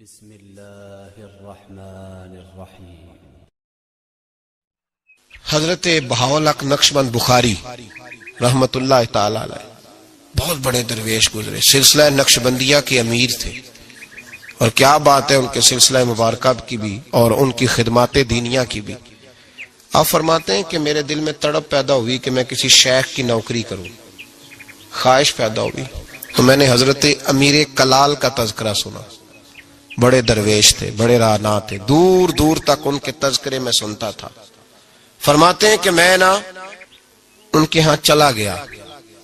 بسم اللہ الرحمن الرحیم۔ حضرت بہاولق نقشبند بخاری رحمت اللہ تعالی علیہ بہت بڑے درویش گزرے، سلسلہ نقشبندیہ کے امیر تھے، اور کیا بات ہے ان کے سلسلہ مبارکہ کی بھی اور ان کی خدمات دینیہ کی بھی۔ آپ فرماتے ہیں کہ میرے دل میں تڑپ پیدا ہوئی کہ میں کسی شیخ کی نوکری کروں، خواہش پیدا ہوئی تو میں نے حضرت امیر کلال کا تذکرہ سنا۔ بڑے درویش تھے، بڑے راہنما تھے، دور دور تک ان کے تذکرے میں سنتا تھا۔ فرماتے ہیں کہ میں ان کے ہاں چلا گیا،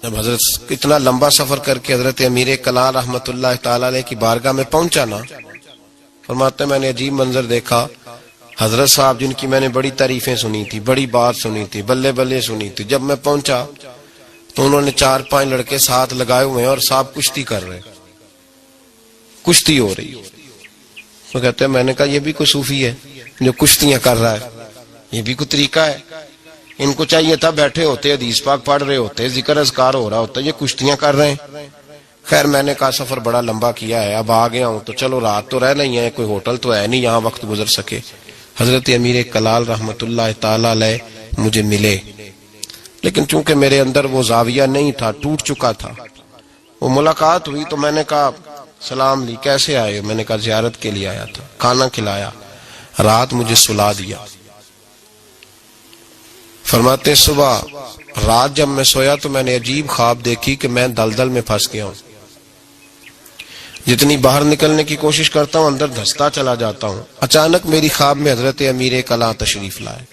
جب حضرت اتنا لمبا سفر کر کے حضرت امیر کلال رحمت اللہ تعالی علیہ کی بارگاہ میں پہنچا نا، فرماتے ہیں میں نے عجیب منظر دیکھا۔ حضرت صاحب جن کی میں نے بڑی تعریفیں سنی تھی، بڑی بات سنی تھی، بلے بلے سنی تھی، جب میں پہنچا تو انہوں نے 4-5 لڑکے ساتھ لگائے ہوئے ہیں اور صاحب کشتی کر رہے، کشتی ہو رہی۔ تو کہتے ہیں میں نے کہا یہ بھی کوئی صوفی ہے جو کشتیاں کر رہا ہے، یہ بھی کوئی طریقہ ہے؟ ان کو چاہیے تھا بیٹھے ہوتے، حدیث پاک پڑھ رہے ہوتے، ذکر اذکار ہو رہا ہوتا، یہ کشتیاں کر رہے ہیں۔ خیر میں نے کہا سفر بڑا لمبا کیا ہے، اب آ گیا ہوں تو چلو رات تو رہ نہیں ہے، کوئی ہوٹل تو ہے نہیں یہاں وقت گزر سکے۔ حضرت امیر کلال رحمت اللہ تعالی علیہ مجھے ملے، لیکن چونکہ میرے اندر وہ زاویہ نہیں تھا، ٹوٹ چکا تھا۔ وہ ملاقات ہوئی تو میں نے کہا سلام لی، کیسے آئے؟ میں نے کہا زیارت کے لیے آیا تھا۔ کھانا کھلایا، رات مجھے سلا دیا۔ فرماتے صبح رات جب میں سویا تو میں نے عجیب خواب دیکھی کہ میں دلدل میں پھنس گیا ہوں، جتنی باہر نکلنے کی کوشش کرتا ہوں اندر دھستا چلا جاتا ہوں۔ اچانک میری خواب میں حضرت امیر کلال تشریف لائے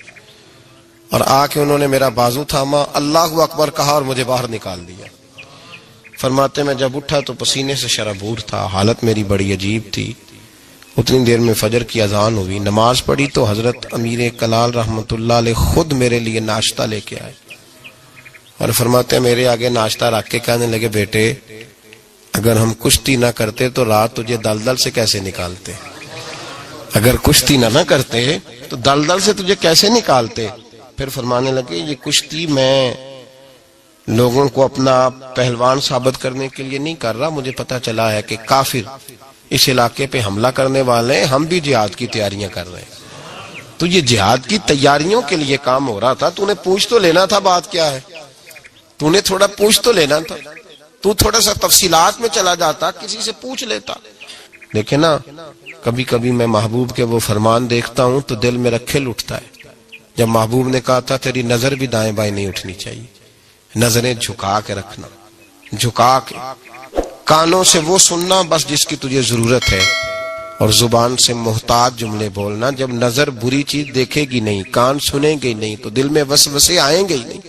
اور آ کے انہوں نے میرا بازو تھاما، اللہ اکبر کہا اور مجھے باہر نکال دیا۔ فرماتے میں جب اٹھا تو پسینے سے شرابور تھا، حالت میری بڑی عجیب تھی۔ اتنی دیر میں فجر کی اذان ہوئی، نماز پڑھی تو حضرت امیر کلال رحمت اللہ علیہ خود میرے لیے ناشتہ لے کے آئے اور فرماتے ہیں میرے آگے ناشتہ رکھ کے کہنے لگے بیٹے اگر ہم کشتی نہ کرتے تو رات تجھے دلدل سے کیسے نکالتے، اگر کشتی نہ کرتے تو دلدل سے تجھے کیسے نکالتے۔ پھر فرمانے لگے یہ کشتی میں لوگوں کو اپنا پہلوان ثابت کرنے کے لیے نہیں کر رہا، مجھے پتا چلا ہے کہ کافر اس علاقے پہ حملہ کرنے والے ہیں، ہم بھی جہاد کی تیاریاں کر رہے ہیں۔ تو یہ جہاد کی تیاریوں کے لیے کام ہو رہا تھا، تو نے پوچھ تو لینا تھا بات کیا ہے، تو نے تھوڑا پوچھ تو لینا تھا، تو تھوڑا سا تفصیلات میں چلا جاتا، کسی سے پوچھ لیتا۔ لیکن نا کبھی کبھی میں محبوب کے وہ فرمان دیکھتا ہوں تو دل میں رکھل اٹھتا ہے۔ جب محبوب نے کہا تھا تیری نظر بھی دائیں بائیں نہیں اٹھنی چاہیے، نظریں جھکا کے رکھنا، جھکا کے، کانوں سے وہ سننا بس جس کی تجھے ضرورت ہے، اور زبان سے محتاط جملے بولنا۔ جب نظر بری چیز دیکھے گی نہیں، کان سنیں گے نہیں تو دل میں وسوسے آئیں گے ہی نہیں۔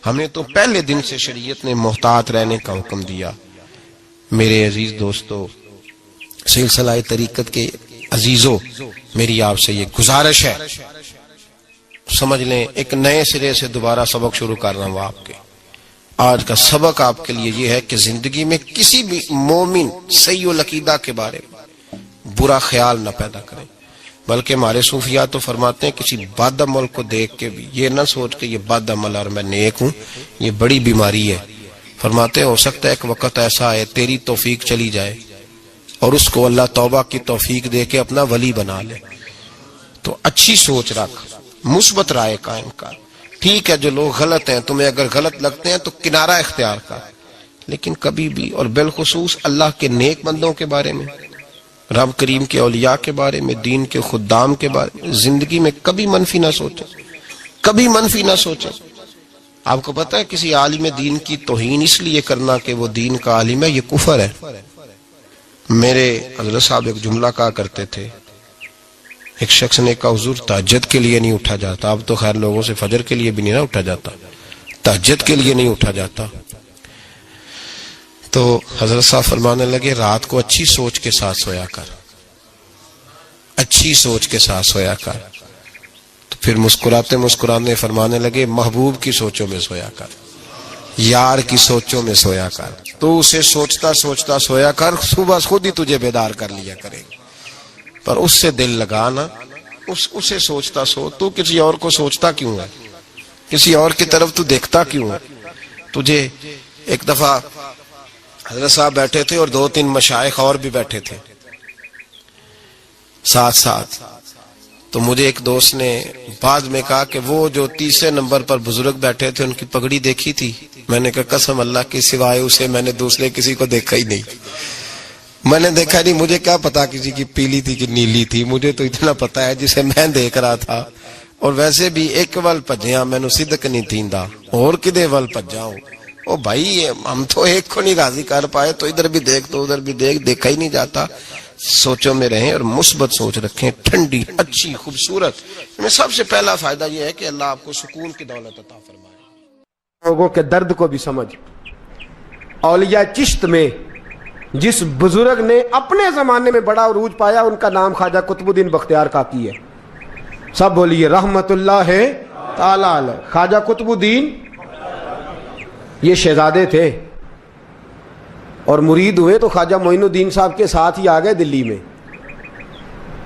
ہمیں تو پہلے دن سے شریعت نے محتاط رہنے کا حکم دیا۔ میرے عزیز دوستو، سلسلہ طریقت کے عزیزوں، میری آپ سے یہ گزارش ہے، سمجھ لیں ایک نئے سرے سے دوبارہ سبق شروع کر رہا ہوں آپ کے۔ آج کا سبق آپ کے لیے یہ ہے کہ زندگی میں کسی بھی مومن سیء العقیدہ کے بارے میں برا خیال نہ پیدا کریں، بلکہ ہمارے صوفیاء تو فرماتے ہیں کسی بد عمل کو دیکھ کے بھی یہ نہ سوچ کہ یہ بد عمل اور میں نیک ہوں، یہ بڑی بیماری ہے۔ فرماتے ہیں ہو سکتا ہے ایک وقت ایسا ہے تیری توفیق چلی جائے اور اس کو اللہ توبہ کی توفیق دے کے اپنا ولی بنا لے۔ تو اچھی سوچ رکھ، مثبت رائے قائم کر۔ ٹھیک ہے جو لوگ غلط ہیں تمہیں اگر غلط لگتے ہیں تو کنارہ اختیار کر، لیکن کبھی بھی اور بالخصوص اللہ کے نیک بندوں کے بارے میں، رب کریم کے اولیاء کے بارے میں، دین کے خدام کے بارے میں زندگی میں کبھی منفی نہ سوچیں، کبھی منفی نہ سوچیں۔ آپ کو پتہ ہے کسی عالم دین کی توہین اس لیے کرنا کہ وہ دین کا عالم ہے، یہ کفر ہے۔ میرے حضرت صاحب ایک جملہ کہا کرتے تھے، ایک شخص نے کہا حضور تہجد کے لیے نہیں اٹھا جاتا۔ اب تو خیر لوگوں سے فجر کے لیے بھی نہیں نہ اٹھا جاتا، تہجد کے لیے نہیں اٹھا جاتا۔ تو حضرت صاحب فرمانے لگے رات کو اچھی سوچ کے ساتھ سویا کر، اچھی سوچ کے ساتھ سویا کر۔ تو پھر مسکراتے مسکرانے فرمانے لگے محبوب کی سوچوں میں سویا کر، یار کی سوچوں میں سویا کر، تو اسے سوچتا سوچتا سویا کر، صبح خود ہی تجھے بیدار کر لیا کرے گا۔ پر اس سے دل لگانا، اسے سوچتا سو، تو کسی اور کو سوچتا کیوں ہے، کسی اور کی طرف تو دیکھتا کیوں ہے۔ تجھے ایک دفعہ حضرت صاحب بیٹھے تھے اور 2-3 مشائخ اور بھی بیٹھے تھے، ساتھ ساتھ. تو مجھے ایک دوست نے بعد میں کہا کہ وہ جو تیسرے نمبر پر بزرگ بیٹھے تھے ان کی پگڑی دیکھی تھی؟ میں نے کہا قسم اللہ کی سوائے اسے میں نے دوسرے کسی کو دیکھا ہی نہیں. میں نے دیکھا نہیں، مجھے کیا پتا کسی کی پیلی تھی کہ نیلی تھی، مجھے تو اتنا پتا ہے جسے میں دیکھ رہا تھا. اور ویسے بھی ایک ول پجیاں مینو صدق نہیں تھیندا اور کدے ول پجاؤں. او بھائی ہم تو ایک کو نہیں راضی کر پائے تو ادھر بھی دیکھ تو ادھر بھی دیکھ، دیکھا ہی نہیں جاتا. سوچوں میں رہیں اور مثبت سوچ رکھیں، ٹھنڈی اچھی خوبصورت. میں سب سے پہلا فائدہ یہ ہے کہ اللہ آپ کو سکون کی دولت عطا فرمائے. لوگوں کے درد کو بھی سمجھ. اولیاء چشت میں جس بزرگ نے اپنے زمانے میں بڑا عروج پایا ان کا نام خواجہ قطب الدین بختیار کاکی ہے. سب بولیے رحمت اللہ تعالی علیہ. خواجہ قطب الدین یہ شہزادے تھے اور مرید ہوئے تو خواجہ معین الدین صاحب کے ساتھ ہی آ گئے دلی میں.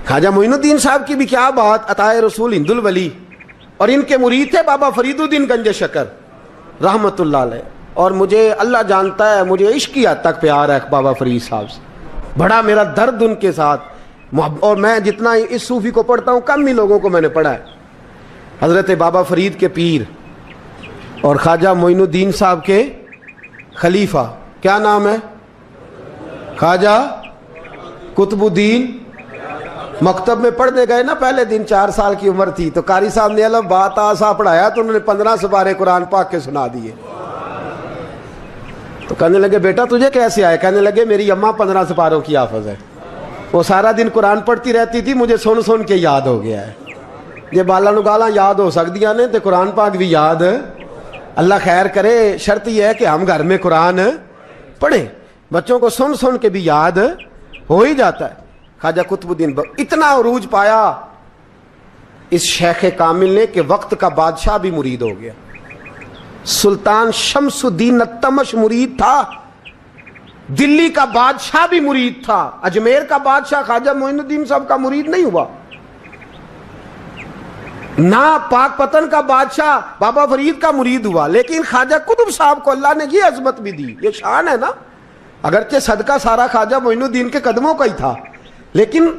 خواجہ معین الدین صاحب کی بھی کیا بات، عطائے رسول ہند الولی. اور ان کے مرید تھے بابا فرید الدین گنج شکر رحمت اللہ علیہ. اور مجھے اللہ جانتا ہے مجھے عشق کی حد تک پیار ہے بابا فرید صاحب سے، بڑا میرا درد ان کے ساتھ. اور میں جتنا اس صوفی کو پڑھتا ہوں کم ہی لوگوں کو میں نے پڑھا ہے. حضرت بابا فرید کے پیر اور خواجہ معین الدین صاحب کے خلیفہ کیا نام ہے؟ خواجہ قطب الدین. مکتب میں پڑھنے گئے نا پہلے دن، 4 سال کی عمر تھی تو قاری صاحب نے الف با تا سا پڑھایا تو انہوں نے 15 سپارے قرآن پاک کے سنا دیے. تو کہنے لگے بیٹا تجھے کیسے آئے؟ کہنے لگے میری اماں 15 سپاروں کی حافظ ہے، وہ سارا دن قرآن پڑھتی رہتی تھی، مجھے سن سن کے یاد ہو گیا ہے. یہ بالا نگالا یاد ہو سکدیاں نے تو قرآن پاک بھی یاد. اللہ خیر کرے، شرط یہ ہے کہ ہم گھر میں قرآن پڑھیں، بچوں کو سن سن کے بھی یاد ہو ہی جاتا ہے. خواجہ قطب الدین اتنا عروج پایا اس شیخ کامل نے کہ وقت کا بادشاہ بھی مرید ہو گیا. سلطان شمس الدین التمش مرید تھا، دلی کا بادشاہ بھی مرید تھا. اجمیر کا بادشاہ خواجہ معین الدین صاحب کا مرید نہیں ہوا، نہ پاک پتن کا بادشاہ بابا فرید کا مرید ہوا. لیکن خواجہ قطب صاحب کو اللہ نے یہ عظمت بھی دی، یہ شان ہے نا. اگرچہ صدقہ سارا خواجہ معین الدین کے قدموں کا ہی تھا، لیکن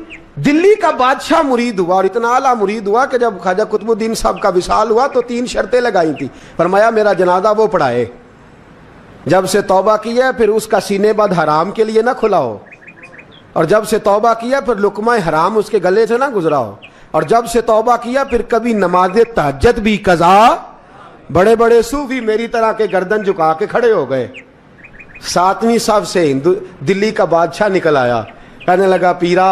دلی کا بادشاہ مرید ہوا. اور اتنا اعلیٰ مرید ہوا کہ جب خواجہ قطب الدین صاحب کا وصال ہوا تو 3 شرطیں لگائی تھی. فرمایا میرا جنازہ وہ پڑھائے، جب سے توبہ کی ہے پھر اس کا سینے بد حرام کے لیے نہ کھلا ہو، اور جب سے توبہ کیا پھر لقمہ حرام اس کے گلے سے نہ گزرا ہو، اور جب سے توبہ کیا پھر کبھی نماز تہجد بھی قضا. بڑے بڑے صوفی میری طرح کے گردن جھکا کے کھڑے ہو گئے. 7ویں صف سے دلی کا بادشاہ نکل آیا، کہنے لگا پیرا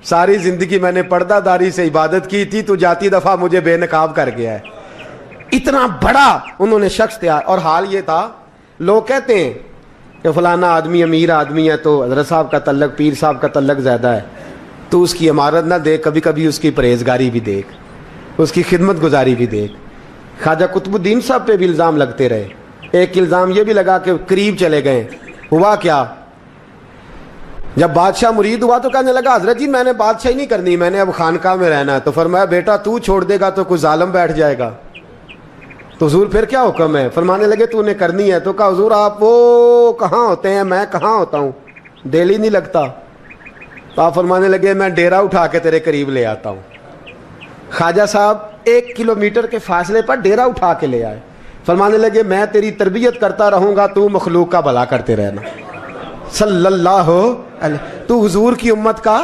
ساری زندگی میں نے پردہ داری سے عبادت کی تھی، تو جاتی دفعہ مجھے بے نقاب کر گیا ہے. اتنا بڑا انہوں نے شخص تھا. اور حال یہ تھا، لوگ کہتے ہیں کہ فلانا آدمی امیر آدمی ہے تو حضرت صاحب کا تعلق پیر صاحب کا تعلق زیادہ ہے، تو اس کی عمارت نہ دیکھ، کبھی کبھی اس کی پرہیزگاری بھی دیکھ، اس کی خدمت گزاری بھی دیکھ. خواجہ قطب الدین صاحب پہ بھی الزام لگتے رہے. ایک الزام یہ بھی لگا کہ قریب چلے گئے. ہوا کیا، جب بادشاہ مرید ہوا تو کہنے لگا حضرت جی میں نے بادشاہی نہیں کرنی، میں نے اب خانقاہ میں رہنا ہے. تو فرمایا بیٹا تو چھوڑ دے گا تو کوئی ظالم بیٹھ جائے گا. تو حضور پھر کیا حکم ہے؟ فرمانے لگے تو نے کرنی ہے. تو کہا حضور آپ وہ کہاں ہوتے ہیں، میں کہاں ہوتا ہوں، دل ہی نہیں لگتا. تو آپ فرمانے لگے میں ڈیرا اٹھا کے تیرے قریب لے آتا ہوں. خواجہ صاحب 1 کلومیٹر کے فاصلے پر ڈیرا اٹھا کے لے آئے. فرمانے لگے میں تیری تربیت کرتا رہوں گا، تو مخلوق کا بھلا کرتے رہنا. صلی اللہ علیہ، تو حضور کی امت کا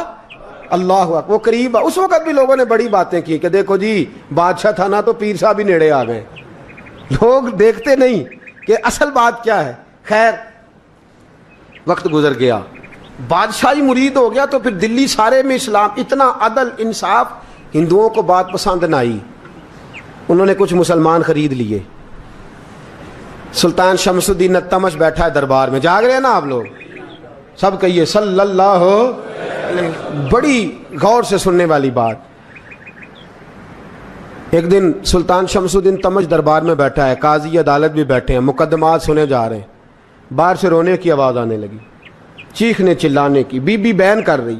اللہ اکبر. وہ قریب. اس وقت بھی لوگوں نے بڑی باتیں کی کہ دیکھو جی بادشاہ تھا نا تو پیر صاحب ہی نیڑے آ گئے. لوگ دیکھتے نہیں کہ اصل بات کیا ہے. خیر وقت گزر گیا، بادشاہی مرید ہو گیا تو پھر دلی سارے میں اسلام، اتنا عدل انصاف. ہندوؤں کو بات پسند نہ آئی، انہوں نے کچھ مسلمان خرید لیے. سلطان شمس الدین التمش بیٹھا ہے دربار میں. جاگ رہے ہیں نا آپ لوگ؟ سب کہیے صلی اللہ علیہ. بڑی غور سے سننے والی بات. ایک دن سلطان شمس الدین تمش دربار میں بیٹھا ہے، قاضی عدالت بھی بیٹھے ہیں، مقدمات سنے جا رہے ہیں. باہر سے رونے کی آواز آنے لگی، چیخنے چلانے کی. بی بی بیان کر رہی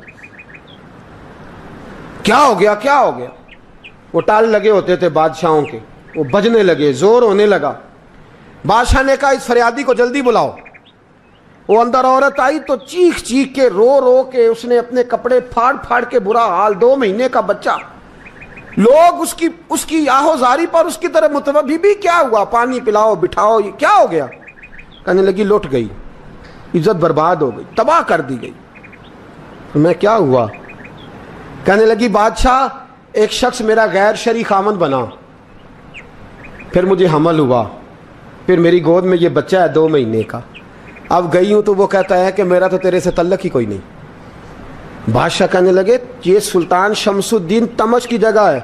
کیا ہو گیا کیا ہو گیا. وہ ٹال لگے ہوتے تھے بادشاہوں کے، وہ بجنے لگے، زور ہونے لگا. بادشاہ نے کہا اس فریادی کو جلدی بلاؤ. वो अंदर औरत आई तो चीख चीख के रो रो के उसने अपने कपड़े फाड़ फाड़ के, बुरा हाल, 2 महीने का बच्चा। लोग उसकी आहोजारी पर उसकी तरह मुतवज्जह, बीबी क्या हुआ, पानी पिलाओ बिठाओ, ये क्या हो गया? कहने लगी लुट गई, इज्जत बर्बाद हो गई, तबाह कर दी गई। तो मैं क्या हुआ? कहने लगी बादशाह एक शख्स मेरा गैर शरई खामन बना, फिर मुझे हमल हुआ, फिर मेरी गोद में ये बच्चा है 2 महीने का। अब गई हूं तो वो कहता है कि मेरा तो तेरे से तल्लक ही कोई नहीं। बादशाह कहने लगे ये सुल्तान शमसुद्दीन तमश की जगह है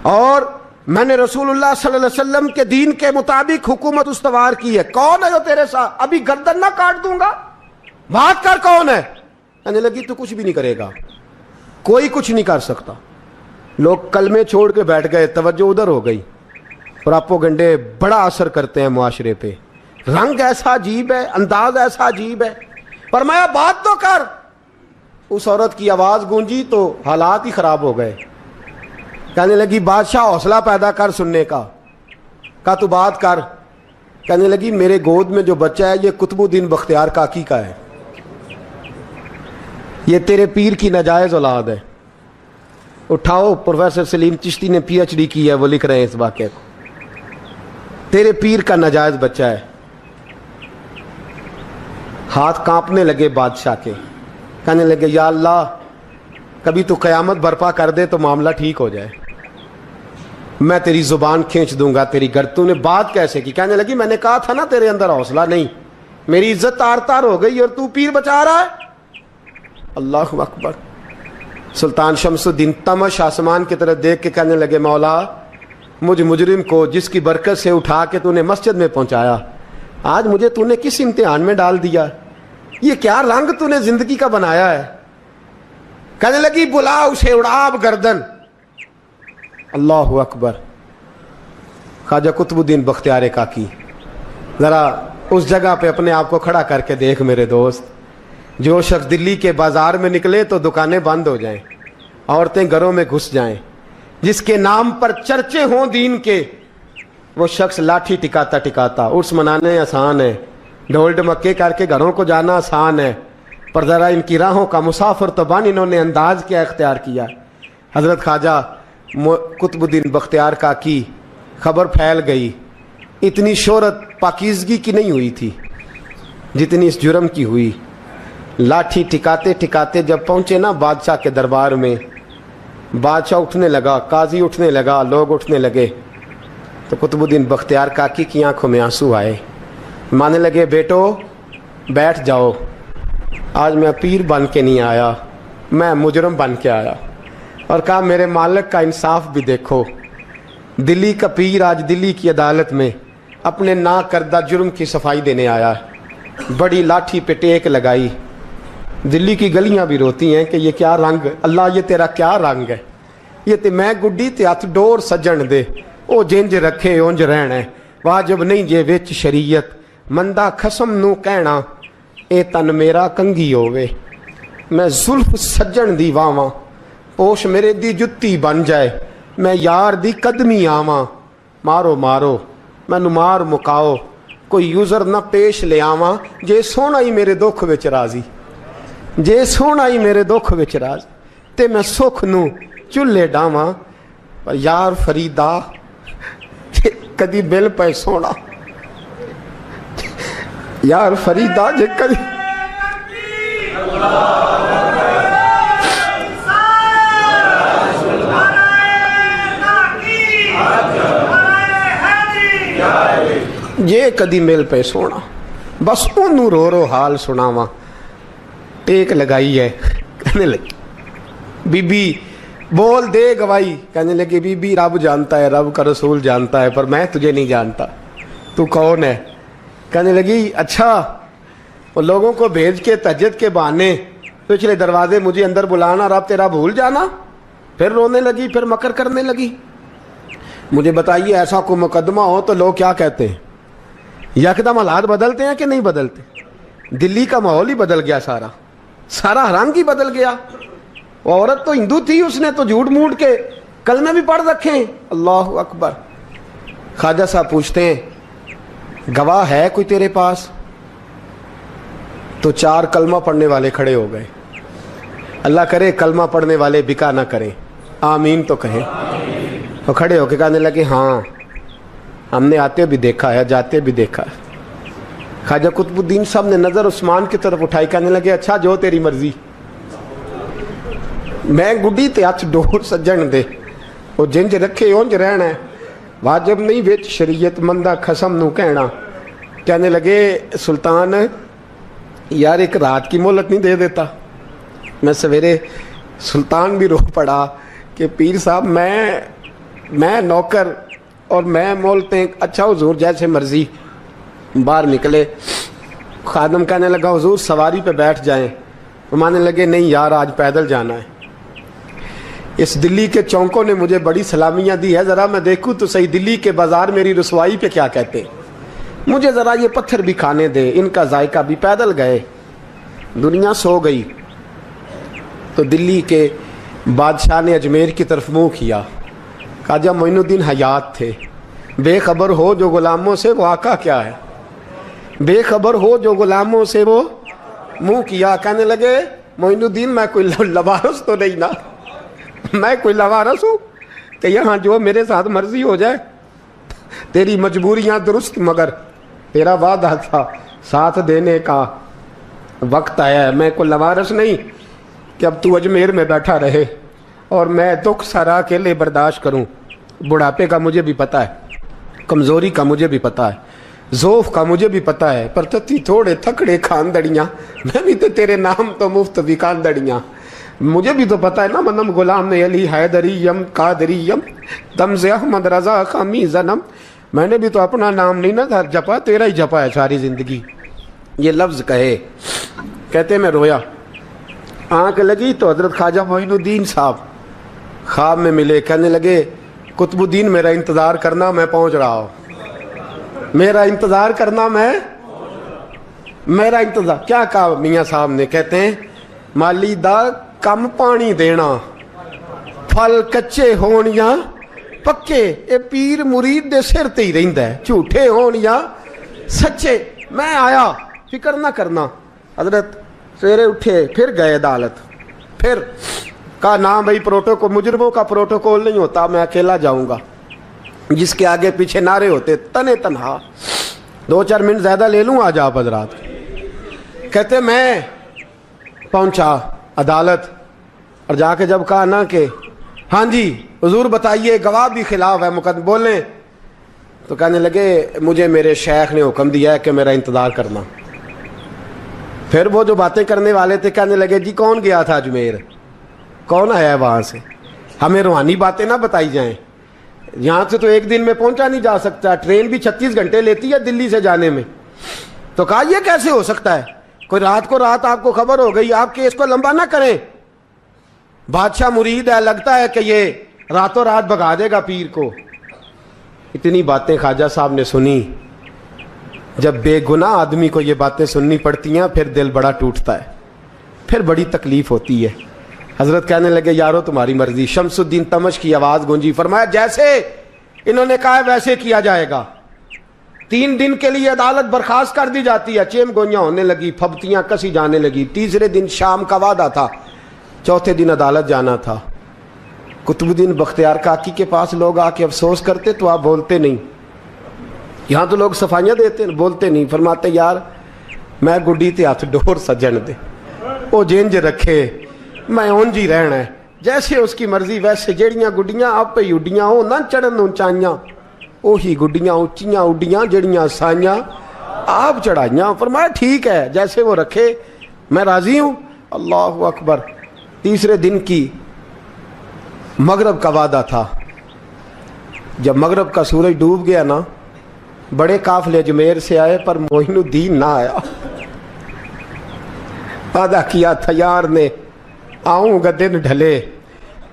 और मैंने रसूलुल्लाह सल्लल्लाहु अलैहि वसल्लम के दीन के मुताबिक हुकूमत उस्तवार की है। कौन है जो तेरे साथ? अभी गर्दन ना काट दूंगा, बात कर, कौन है? कहने लगी तू कुछ भी नहीं करेगा, कोई कुछ नहीं कर सकता। लोग कलमे छोड़ के बैठ गए, तवज्जो उधर हो गई। प्रोपेगेंडे बड़ा असर करते हैं मुआशरे पे, रंग ऐसा अजीब है, अंदाज ऐसा अजीब है। पर मैं बात तो कर। उस औरत की आवाज गूंजी तो हालात ही खराब हो गए। कहने लगी बादशाह हौसला पैदा कर सुनने का तू बात कर। कहने लगी मेरे गोद में जो बच्चा है ये कुतुबुद्दीन बख्तियार काकी का है, ये तेरे पीर की नाजायज औलाद है। उठाओ, प्रोफेसर सलीम चिश्ती ने PhD की है, वो लिख रहे हैं इस वाक़े को। तेरे पीर का नाजायज बच्चा है। हाथ कांपने लगे बादशाह के। कहने लगे या अल्लाह कभी तू क़यामत बर्पा कर दे तो मामला ठीक हो जाए, मैं तेरी जुबान खींच दूंगा तेरी घर। तूने बात कैसे की? कहने लगी मैंने कहा था ना तेरे अंदर हौसला नहीं, मेरी इज्जत तार तार हो गई और तू पीर बचा रहा है। अल्लाहु अकबर। सुल्तान शमसुद्दीन तमश आसमान की तरफ देख के कहने लगे मौला मुझ मुजरिम को जिसकी बरकत से उठा के तूने मस्जिद में पहुंचाया, आज मुझे तूने किस इम्तिहान में डाल दिया? ये क्या रंग तूने जिंदगी का बनाया है? कहने लगी बुला उसे, उड़ाब गर्दन। अल्लाहु अकबर। ख्वाजा कुतुबुद्दीन बख्तियार काकी, जरा उस जगह पे अपने आप को खड़ा करके देख मेरे दोस्त। जो शख्स दिल्ली के बाजार में निकले तो दुकानें बंद हो जाएं, औरतें घरों में घुस जाएं, जिसके नाम पर चर्चे हों दीन के, वो शख्स लाठी टिकाता टिकाता। उर्स मनाने आसान है, ढोल ढमक्के करके घरों को जाना आसान है, पर ज़रा इनकी राहों का मुसाफिर तो बन इन्होंने अंदाज क्या इख्तियार किया। हज़रत ख्वाजा कुतुबुद्दीन बख्तियार काकी, खबर फैल गई। इतनी शोहरत पाकीज़गी की नहीं हुई थी जितनी इस जुर्म की हुई। लाठी टिकाते टिकाते जब पहुँचे ना बादशाह के दरबार में, बादशाह उठने लगा, काजी उठने लगा, लोग उठने लगे, तो कुतुबुद्दीन बख्तियार काकी की आंखों में आंसू आए। माने लगे बेटो बैठ जाओ, आज मैं पीर बन के नहीं आया, मैं मुजरम बन के आया। और कहा मेरे मालिक का इंसाफ भी देखो, दिल्ली का पीर आज दिल्ली की अदालत में अपने ना करदा जुर्म की सफाई देने आया। बड़ी लाठी पे टेक लगाई। दिल्ली की गलियां भी रोती हैं कि ये क्या रंग, अल्लाह ये तेरा क्या रंग है, ये ते मैं गुड्डी ते हथ डोर सजन दे, ओ जिंज रखे उंज रहना है, वाजिब नहीं जे विच शरीयत, मंदा खसम नू कहना ए तन मेरा कंगी होवे। मैं जुल्फ सज्जन दी वावां, पोश मेरे दी जुत्ती बन जाए, मैं यार दी कदमी आवां। मारो मारो मैनू मार मुकाओ, कोई यूजर ना पेश ले आवां, जे सोहना ही मेरे दुख विच राजी, जे सोहना ही मेरे दुख विच राज, ते मैं सुख नू चुल्हे डावां। पर यार फरीदा कदी बिल पे सोना, यार फरीदा जे कदी जे कदी मिल पे सोना, बस ओनू रो रो हाल सुनावा। टेक लगाई है। कहने लगी बीबी बोल दे गवाही। कहने लगी बीबी रब जानता है, रब का रसूल जानता है, पर मैं तुझे नहीं जानता, तू कौन है? कहने लगी अच्छा, वो लोगों को भेज के तहज्जुद के बहाने पिछले दरवाजे मुझे अंदर बुलाना, रब तेरा भूल जाना। फिर रोने लगी, फिर मकर करने लगी। मुझे बताइए ऐसा कोई मुकदमा हो तो लोग क्या कहते हैं? यकदम हालात बदलते हैं कि नहीं बदलते? दिल्ली का माहौल ही बदल गया, सारा रंग ही बदल गया। वो औरत तो हिंदू थी, उसने तो झूठ मूठ के कलमे भी पढ़ रखे हैं। अल्लाह अकबर। ख्वाजा साहब पूछते हैं गवाह है कोई तेरे पास? तो 4 कलमा पढ़ने वाले खड़े हो गए। अल्लाह करे कलमा पढ़ने वाले बिका ना करें, आमीन तो कहें। तो खड़े होके कहने लगे हाँ हमने आते भी देखा है, जाते भी देखा है। ख्वाजा कुतुबुद्दीन साहब ने नज़र उस्मान की तरफ उठाई, कहने लगे अच्छा जो तेरी मर्जी, मैं गुड्डी ते हथ डोर सज्जन दे, वो जिंज रखे उंज रहना है, वाजिब नहीं विच शरीयत मंदा खसम नू कहना। कहने लगे सुल्तान यार एक रात की मोहलत नहीं दे देता। मैं सवेरे सुल्तान भी रो पड़ा कि पीर साहब मैं नौकर और मैं मोलते हैं, अच्छा हुजूर जैसे मर्जी। बाहर निकले, खादम कहने लगा हुजूर सवारी पे बैठ जाएं। मानने लगे नहीं यार आज पैदल जाना है। इस दिल्ली के चौंकों ने मुझे बड़ी सलामियाँ दी है, ज़रा मैं देखूँ तो सही दिल्ली के बाज़ार मेरी रसवाई पे क्या कहते हैं, मुझे ज़रा ये पत्थर भी खाने दे, इनका जायका भी। पैदल गए, दुनिया सो गई तो दिल्ली के बादशाह ने अजमेर की तरफ मुँह किया। ख्वाजा मोइनुद्दीन हयात थे। बेखबर हो जो गुलामों से वो आका क्या है, बेखबर हो जो गुलामों से वो मुँह किया। कहने लगे मोइनुद्दीन मैं कोई लवारस तो नहीं ना, मैं कोई लवारस हूँ कि यहाँ जो मेरे साथ मर्जी हो जाए। तेरी मजबूरियाँ दुरुस्त मगर तेरा वादा था साथ देने का वक्त आया है। मैं कोई लवारस नहीं कि अब तू अजमेर में बैठा रहे और मैं दुख सारा अकेले बर्दाश्त करूं। बुढ़ापे का मुझे भी पता है, कमज़ोरी का मुझे भी पता है, ज़ोफ़ का मुझे भी पता है, पर तत्ती थोड़े थकड़े खानदड़ियाँ, मैं भी तो तेरे नाम तो मुफ्त भी खानदड़ियाँ। मुझे भी तो पता है ना मनम गुलाम ने अली हैदरीयम कादरीयम तमज़े अहमद रज़ा खामी जन्म। मैंने भी तो अपना नाम नहीं ना जपा, तेरा ही जपा है सारी ज़िंदगी। ये लफ्ज़ कहे, कहते मैं रोया, आँख लगी तो हज़रत ख्वाजा मोइनुद्दीन साहब ख्वाब में मिले। कहने लगे कुतुबुद्दीन मेरा इंतज़ार करना, मैं पहुँच रहा हूँ, मेरा इंतज़ार करना, मेरा इंतज़ार। क्या कहा मियाँ साहब ने, कहते हैं माली दा कम पानी देना, फल कच्चे होण या पक्के, ये पीर मुरीद दे सिर ते ही रहिंदा है, झूठे होण या सच्चे। मैं आया फिक्र ना करना। हजरत सवेरे उठे, फिर गए अदालत, फिर कहा ना भाई प्रोटोकॉल, मुजरमों का प्रोटोकॉल नहीं होता, मैं अकेला जाऊंगा। जिसके आगे पीछे नारे होते तने तनहा। 2-4 मिनट ज़्यादा ले लूँ आज आप हजरात। कहते मैं पहुंचा अदालत और जाके जब कहा ना कि हाँ जी हुजूर बताइए, गवाह भी खिलाफ है, मुकदमे बोलें, तो कहने लगे मुझे मेरे शेख ने हुक्म दिया है कि मेरा इंतज़ार करना। फिर वो जो बातें करने वाले थे कहने लगे जी कौन गया था अजमेर, कौन आया है वहाँ से, हमें रूहानी बातें ना बताई जाएं। यहाँ से तो एक दिन में पहुँचा नहीं जा सकता, ट्रेन भी 36 घंटे लेती है दिल्ली से जाने में। तो कहा यह कैसे हो सकता है, कोई रात को रात आपको खबर हो गई, आप केस को लंबा ना करें, बादशाह मुरीद है, लगता है कि ये रातों रात भगा देगा पीर को। इतनी बातें ख्वाजा साहब ने सुनी। जब बेगुनाह आदमी को ये बातें सुननी पड़ती हैं फिर दिल बड़ा टूटता है, फिर बड़ी तकलीफ होती है। हजरत कहने लगे यारो तुम्हारी मर्जी। शमसुद्दीन तमश की आवाज़ गूंजी, फरमाया जैसे इन्होंने कहा है वैसे किया जाएगा। 3 दिन के लिए अदालत बर्खास्त कर दी जाती है। चेम गोइयाँ होने लगी, फबतियाँ कसी जाने लगी। तीसरे दिन शाम का वादा था, चौथे दिन अदालत जाना था। कुतुबुद्दीन बख्तियार काकी के पास लोग आके अफसोस करते तो आप बोलते नहीं, यहाँ तो लोग सफाइयाँ देते बोलते नहीं। फरमाते यार मैं गुड्डी ते हथ डोर सजन दे, वो जिंज रखे मैं उंज ही रहना है, जैसे उसकी मर्जी वैसे। जड़ियाँ गुड्डियाँ आप ही उड्डियाँ हो ना चढ़न उचाइयाँ, ਉਹੀ गुड्डियाँ उच्चियाँ उड्डियाँ जड़ियाँ साइयाँ आप चढ़ाइयाँ। फरमाया ठीक है जैसे वो रखे मैं राज़ी हूँ। अल्लाह अकबर। तीसरे दिन की मगरब का वादा था। जब मगरब का सूरज डूब गया ना, बड़े काफले अजमेर से आए पर मोइनुद्दीन ना आया। वादा किया था यार ने आऊँगा दिन ढले।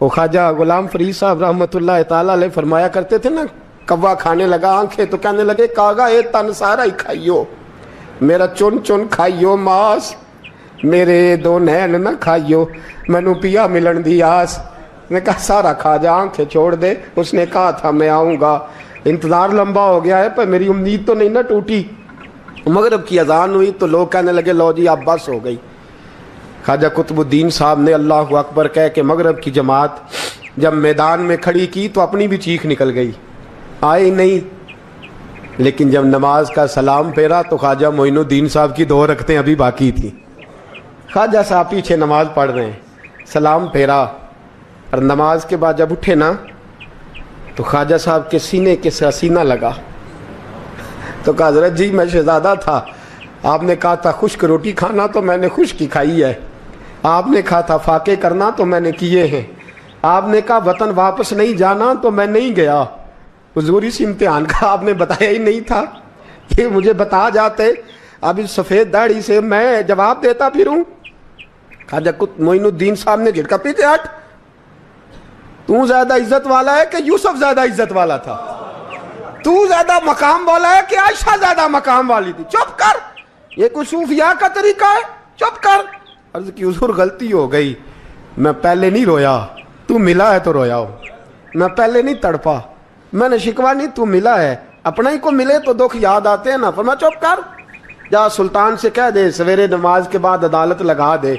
वो ख्वाजा गुलाम फरीद साहब रहमतुल्लाह ताला अलैह फरमाया करते थे ना, कौवा खाने लगा आंखें तो कहने लगे कागा ए तन सारा ही खाइयो, मेरा चुन चुन खाइयो मास, मेरे 2 नैन ना खाइयो, मैनू पिया मिलन दी आस। ने कहा सारा खा जा, आंखें छोड़ दे। उसने कहा था मैं आऊँगा, इंतज़ार लंबा हो गया है पर मेरी उम्मीद तो नहीं ना टूटी। मगरब की अजान हुई तो लोग कहने लगे लो जी अब बस हो गई। ख्वाजा कुतुबुद्दीन साहब ने अल्लाहु अकबर कह के मगरब की जमात जब मैदान में खड़ी की तो अपनी भी चीख निकल गई, आए ही नहीं। लेकिन जब नमाज का सलाम फेरा तो ख्वाजा मोइनुद्दीन साहब की 2 रकतें अभी बाकी थी। ख्वाजा साहब पीछे नमाज पढ़ रहे हैं, सलाम फेरा और नमाज के बाद जब उठे ना तो ख्वाजा साहब के सीने के सीना लगा। तो कहा हज़रत जी मैं शहजादा था, आपने कहा था खुश्क रोटी खाना तो मैंने खुश्क ही खाई है, आपने कहा था फाके करना तो मैंने किए हैं, आपने कहा वतन वापस नहीं जाना तो मैं नहीं गया। हुजूर इस इम्तिहान का आपने बताया ही नहीं था, ये मुझे बता जाते अब इस सफ़ेद दाढ़ी से मैं जवाब देता फिरूं। ख्वाजा मोइनुद्दीन साहब ने झटका, पीछे हट, तू ज्यादा इज्जत वाला है कि यूसुफ ज्यादा इज्जत वाला था? तू ज्यादा मकाम वाला है कि आयशा ज्यादा मकाम वाली थी? चुप कर, ये कुछ सूफिया का तरीका है, चुप कर। अर्ज की हुजूर गलती हो गई, मैं पहले नहीं रोया, तू मिला है तो रोया हो, मैं पहले नहीं तड़पा, मैंने शिकवा नहीं, तू मिला है, अपना ही को मिले तो दुख याद आते हैं ना। फरमा चुप कर, जा सुल्तान से कह दे सवेरे नमाज के बाद अदालत लगा दे।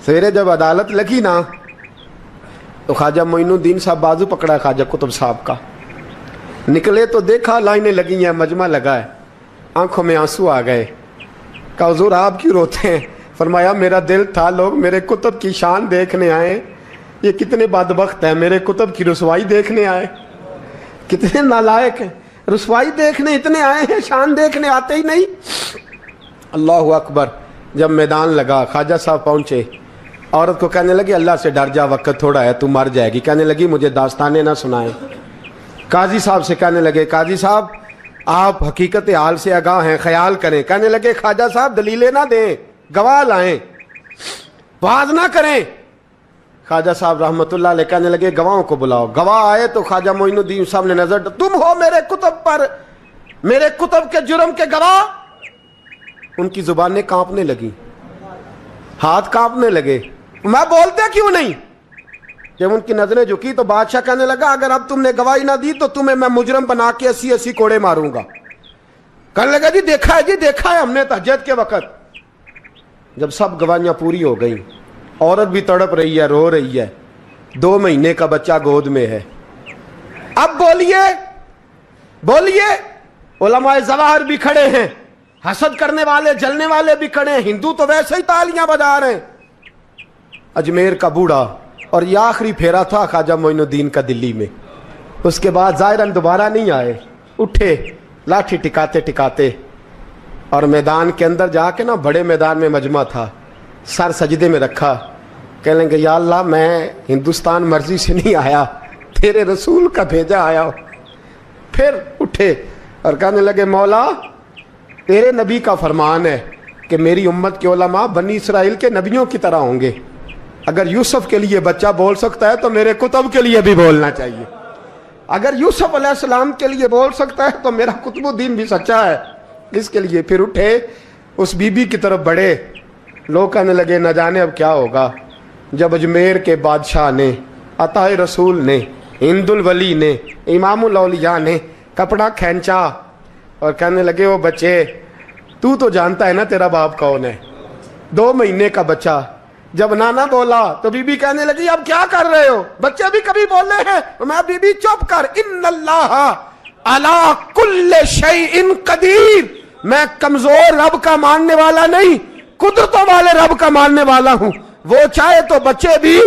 सवेरे जब अदालत लगी ना तो ख्वाजा मोइनुद्दीन साहब बाजू पकड़ा ख्वाजा कुतुब साहब का, निकले तो देखा लाइनें लगी हैं, मजमा लगा है, आंखों में आंसू आ गए। कहा हुजूर आप क्यों रोते हैं? फरमाया मेरा दिल था लोग मेरे कुतुब की शान देखने आए, ये कितने बदबख्त हैं, मेरे कुतुब की रुसवाई देखने आए, कितने नालायक हैं, रुसवाई देखने इतने आए हैं, शान देखने आते ही नहीं। अल्लाहु अकबर। जब मैदान लगा ख्वाजा साहब पहुंचे, औरत को कहने लगी अल्लाह से डर जा, वक्त थोड़ा है, तू मर जाएगी। कहने लगी मुझे दास्ताने ना सुनाए। काजी साहब से कहने लगे काजी साहब आप हकीकत हाल से आगाह हैं, ख्याल करें। कहने लगे ख्वाजा साहब दलीलें ना दें, गवाह लाएं, वाज ना करें। ख्वाजा साहब रहमतुल्लाह अलैह कहने लगे गवाहों को बुलाओ। गवाह आए तो ख्वाजा मोइनुद्दीन साहब ने नजर, तुम हो मेरे कुतुब पर, मेरे कुतुब के जुर्म के गवाह। उनकी जुबानें कांपने लगी, हाथ कांपने लगे, मैं बोलते क्यों नहीं? जब उनकी नजरें झुकी तो बादशाह कहने लगा अगर अब तुमने गवाही ना दी तो तुम्हें मैं मुजरम बना के 80-80 कोड़े मारूंगा। कहने लगा जी देखा है, जी देखा है हमने तहज्जुद के वक्त। जब सब गवाहियां पूरी हो गई, औरत भी तड़प रही है, रो रही है, 2 महीने का बच्चा गोद में है। अब बोलिए बोलिए, उलमाए ज़वाहिर भी खड़े हैं, हसद करने वाले जलने वाले भी खड़े हैं, हिंदू तो वैसे ही तालियां बजा रहे हैं। अजमेर का बूढ़ा, और ये आखिरी फेरा था ख्वाजा मोइनुद्दीन का दिल्ली में, उसके बाद ज़ाहिरन दोबारा नहीं आए। उठे लाठी टिकाते टिकाते और मैदान के अंदर जाके ना, बड़े मैदान में मजमा था, सर सजदे में रखा, कहने लगे या अल्लाह मैं हिंदुस्तान मर्जी से नहीं आया, तेरे रसूल का भेजा आया। फिर उठे और कहने लगे मौला तेरे नबी का फरमान है कि मेरी उम्मत के उलमा बनी इसराइल के नबियों की तरह होंगे, अगर यूसुफ के लिए बच्चा बोल सकता है तो मेरे कुतुब के लिए भी बोलना चाहिए, अगर यूसुफ अलैहिस्सलाम के लिए बोल सकता है तो मेरा कुतुबुद्दीन भी सच्चा है, इसके लिए। फिर उठे उस बीबी की तरफ बढ़े, लोग कहने लगे न जाने अब क्या होगा। जब अजमेर के बादशाह ने, अताए रसूल ने, हिंदुल वली ने, इमामुल औलिया ने कपड़ा खींचा और कहने लगे वो बच्चे तू तो जानता है ना तेरा बाप कौन है, 2 महीने का बच्चा। जब नाना बोला तो बीबी कहने लगी अब क्या कर रहे हो, बच्चे भी कभी बोले हैं? मैं बीबी चुप कर, इन्नल्लाह अला कुल्ले शैइन कदीर, मैं कमजोर रब का मानने वाला नहीं, कुदरतों वाले रब का मानने वाला हूं, वो चाहे तो बच्चे भी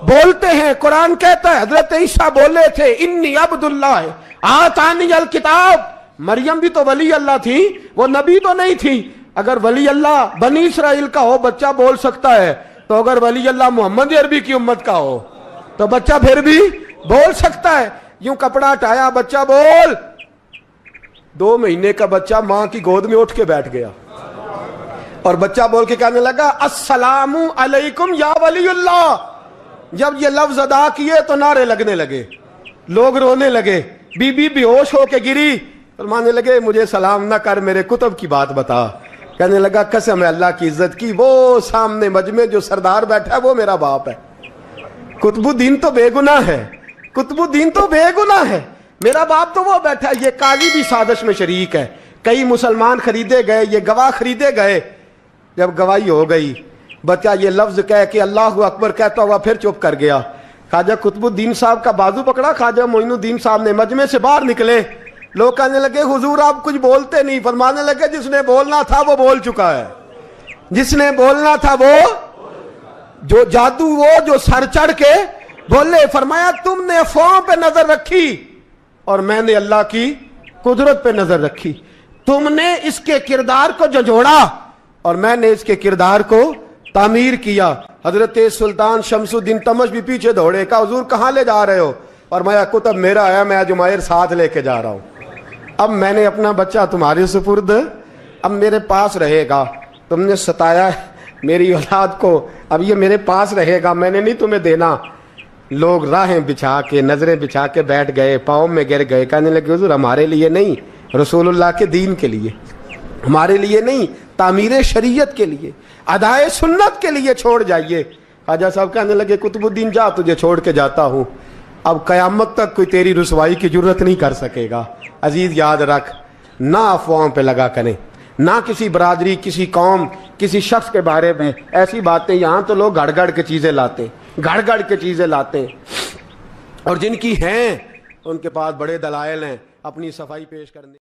बोलते हैं। कुरान कहता है हजरत ईसा बोले थे इन्नी अब्दुल्लाह आतानी अल किताब, मरियम भी तो वली अल्लाह थी, वो नबी तो नहीं थी। अगर वली अल्लाह बनी इसराइल का हो बच्चा बोल सकता है, तो अगर वली अल्लाह मोहम्मद अरबी की उम्मत का हो तो बच्चा फिर भी बोल सकता है। यूं कपड़ा हटाया, बच्चा बोल। 2 महीने का बच्चा मां की गोद में उठ के बैठ गया और बच्चा बोल के कहने लगा अस्सलामु अलैकुम या वलीउल्लाह। जब ये लफ्ज अदा किए तो नारे लगने लगे, लोग रोने लगे, बीबी बेहोश होके गिरी, फरमाने लगे मुझे सलाम ना कर, मेरे कुतुब की बात बता। कहने लगा कसम है अल्लाह की इज्जत की, वो सामने मजमे जो सरदार बैठा है वो मेरा बाप है, कुतुबुद्दीन तो बेगुनाह है, कुतुबुद्दीन तो बेगुनाह है, मेरा बाप तो वो बैठा है, ये काली भी साजिश में शरीक है, کئی مسلمان خریدے گئے, یہ گواہ خریدے گئے. جب گواہی ہو گئی, بچہ یہ لفظ کہہ کے اللہ اکبر کہتا ہوا پھر چپ کر گیا. خواجہ قطب الدین صاحب کا بازو پکڑا, خواجہ معین الدین صاحب نے مجمع سے باہر نکلے. لوگ کہنے لگے حضور آپ کچھ بولتے نہیں. فرمانے لگے جس نے بولنا تھا وہ بول چکا ہے, جس نے بولنا تھا وہ جو جادو وہ جو سر چڑھ کے بولے. فرمایا تم نے افواہوں پہ نظر رکھی اور میں نے اللہ کی قدرت پہ نظر رکھی. تم نے اس کے کردار کو جھنجھوڑا اور میں نے اس کے کردار کو تعمیر کیا. حضرت سلطان شمس الدین تمش بھی پیچھے دوڑے, کہا حضور کہاں لے جا رہے ہو؟ اور میں کتب میرا آیا, میں جمائر ساتھ لے کے جا رہا ہوں. اب میں نے اپنا بچہ تمہارے سپرد, اب میرے پاس رہے گا. تم نے ستایا میری اولاد کو, اب یہ میرے پاس رہے گا, میں نے نہیں تمہیں دینا. لوگ راہیں بچھا کے نظریں بچھا کے بیٹھ گئے, پاؤں میں گر گئے. کہنے لگے حضور ہمارے لیے نہیں, رسول اللہ کے دین کے لیے, ہمارے لیے نہیں, تعمیر شریعت کے لیے, ادائے سنت کے لیے چھوڑ جائیے. خواجہ صاحب کہنے لگے قطب الدین جا, تجھے چھوڑ کے جاتا ہوں, اب قیامت تک کوئی تیری رسوائی کی جرت نہیں کر سکے گا. عزیز یاد رکھ, نہ افواہوں پہ لگا کریں, نہ کسی برادری, کسی قوم, کسی شخص کے بارے میں ایسی باتیں. یہاں تو لوگ گھڑ گھڑ کے چیزیں لاتے, گھڑ گھڑ کے چیزیں لاتے ہیں, اور جن کی ہیں ان کے پاس بڑے دلائل ہیں اپنی صفائی پیش کرنے.